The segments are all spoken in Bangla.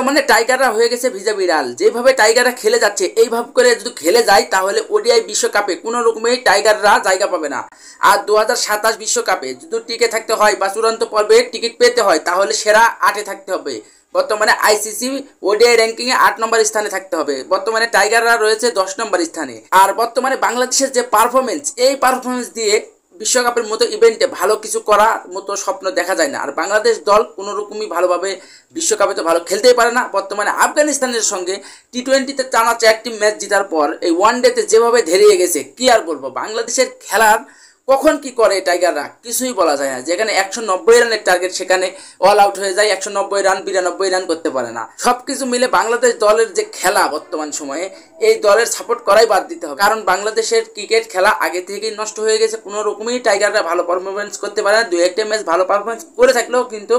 বর্তমানে টাইগাররা হয়ে গেছে ভিজা বিড়াল। যেভাবে টাইগাররা খেলে যাচ্ছে এইভাবে করে যদি খেলে যায় তাহলে ওডিআই বিশ্বকাপে কোনো রকমেই টাইগাররা জায়গা পাবে না। আর 2027 বিশ্বকাপে যদি টিকে থাকতে হয় বা চূড়ান্ত পর্বে টিকিট পেতে হয় তাহলে সেরা 8-এ থাকতে হবে। বর্তমানে আইসিসি ওডিআই র্যাঙ্কিংয়ে 8 নম্বর স্থানে থাকতে হবে। বর্তমানে টাইগাররা রয়েছে 10 নম্বর স্থানে। আর বর্তমানে বাংলাদেশের যে পারফরমেন্স, এই পারফরমেন্স দিয়ে বিশ্বকাপের মতো ইভেন্টে ভালো কিছু করার মতো স্বপ্ন দেখা যায় না। আর বাংলাদেশ দল কোনো রকমই ভালোভাবে বিশ্বকাপে তো ভালো খেলতেই পারে না। বর্তমানে আফগানিস্তানের সঙ্গে টি20তে টানা 4টি ম্যাচ জেতার পর এই ওয়ানডেতে যেভাবে ধেরিয়ে গেছে কি আর বলবো। বাংলাদেশের খেলার কখন কি করে টাইগাররা কিছুই বলা যায় না। যেখানে 190 রানের টার্গেট সেখানে অল আউট হয়ে যায়, 190 রান 92 রান করতে পারে না। সবকিছু মিলে বাংলাদেশ দলের যে খেলা বর্তমান সময়ে, এই দলের সাপোর্ট করাই বাদ দিতে হবে। কারণ বাংলাদেশের ক্রিকেট খেলা আগে থেকেই নষ্ট হয়ে গেছে। কোনো রকমই টাইগাররা ভালো পারফরমেন্স করতে পারে না। 2-1টা ম্যাচ ভালো পারফরমেন্স করে থাকলেও কিন্তু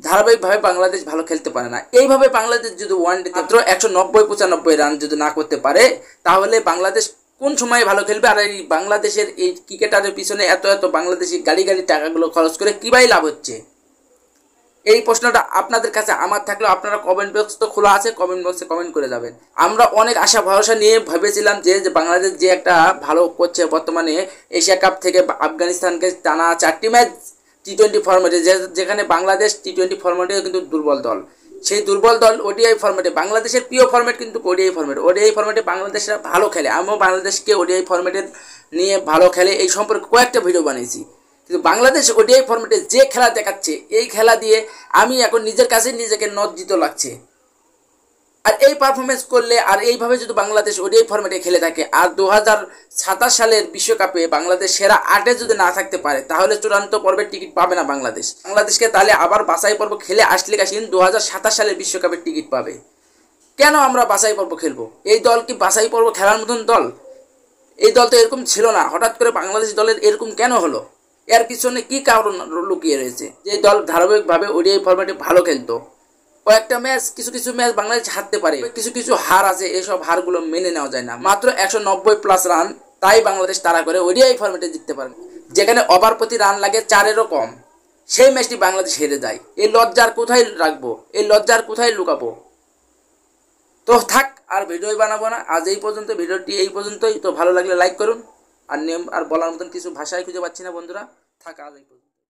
ধারাবাহিকভাবে বাংলাদেশ ভালো খেলতে পারে না। এইভাবে বাংলাদেশ যদি ওয়ানডে মাত্র 190-95 রান যদি না করতে পারে তাহলে বাংলাদেশ কোন সময় ভালো খেলবে? আর এই বাংলাদেশের এই ক্রিকেটারের পিছনে এত বাংলাদেশি গাড়ি টাকাগুলো খরচ করে কিভাবে লাভ হচ্ছে? এই প্রশ্নটা আপনাদের কাছে আমার থাকলেও আপনারা কমেন্ট বক্স তো খোলা আছে, কমেন্ট বক্সে কমেন্ট করে যাবেন। আমরা অনেক আশা ভরসা নিয়ে ভেবেছিলাম যে বাংলাদেশ যে একটা ভালো করছে, বর্তমানে এশিয়া কাপ থেকে আফগানিস্তানকে টানা 4টি ম্যাচ টি20 ফরম্যাটে, যেখানে বাংলাদেশ টি20 ফরম্যাটে কিন্তু দুর্বল দল। সেই দুর্বল দল ওডিআই ফরম্যাটে, বাংলাদেশের প্রিয় ফরম্যাট কিন্তু ওডিআই ফরম্যাটে বাংলাদেশরা ভালো খেলে। আমিও বাংলাদেশকে ওডিআই ফরম্যাটে নিয়ে ভালো খেলে এই সম্পর্কে কয়েকটা ভিডিও বানিয়েছি। কিন্তু বাংলাদেশ ওডিআই ফরম্যাটে যে খেলা দেখাচ্ছে, এই খেলা দিয়ে আমি এখন নিজের কাছে নিজেকে লজ্জিত লাগছে। আর এই পারফরমেন্স করলে আর এইভাবে যদি বাংলাদেশ ওডিআই ফরম্যাটে খেলে থাকে আর 2027 সালের বিশ্বকাপে বাংলাদেশ সেরা 8-এ যদি না থাকতে পারে তাহলে চূড়ান্ত পর্বের টিকিট পাবে না বাংলাদেশকে তাহলে আবার বাছাই পর্ব খেলে আসলে কাশিন 2027 সালের বিশ্বকাপের টিকিট পাবে। কেন আমরা বাছাই পর্ব খেলবো? এই দল কি বাছাই পর্ব খেলার মতন দল? এই দল তো এরকম ছিল না, হঠাৎ করে বাংলাদেশ দলের এরকম কেন হলো? এর পিছনে কি কারণ লুকিয়ে রয়েছে? যে দল ধারাবাহিকভাবে ওডিআই ফরম্যাটে ভালো খেলতো, কয়েকটা ম্যাচ কিছু ম্যাচ বাংলাদেশ হারতে পারে, কিছু হার আছে, এসব হারগুলো মেনে নেওয়া যায় না। মাত্র 190+ রান, তাই বাংলাদেশ তারা করে ওডিআই ফরম্যাটে জিততে পারে, যেখানে ওভার প্রতি রান লাগে 4-এরও কম। সেই ম্যাচটি বাংলাদেশ হেরে যায়। এই লজ্জার কোথায় রাখবো? এই লজ্জার কোথায় লুকাবো? তো থাক, আর ভিডিও বানাবো না। আজ এই পর্যন্ত, ভিডিওটি এই পর্যন্তই। তো ভালো লাগলে লাইক করুন। আর বলার মতন কিছু ভাষায় খুঁজে পাচ্ছি না বন্ধুরা। থাক আজ এই পর্যন্ত।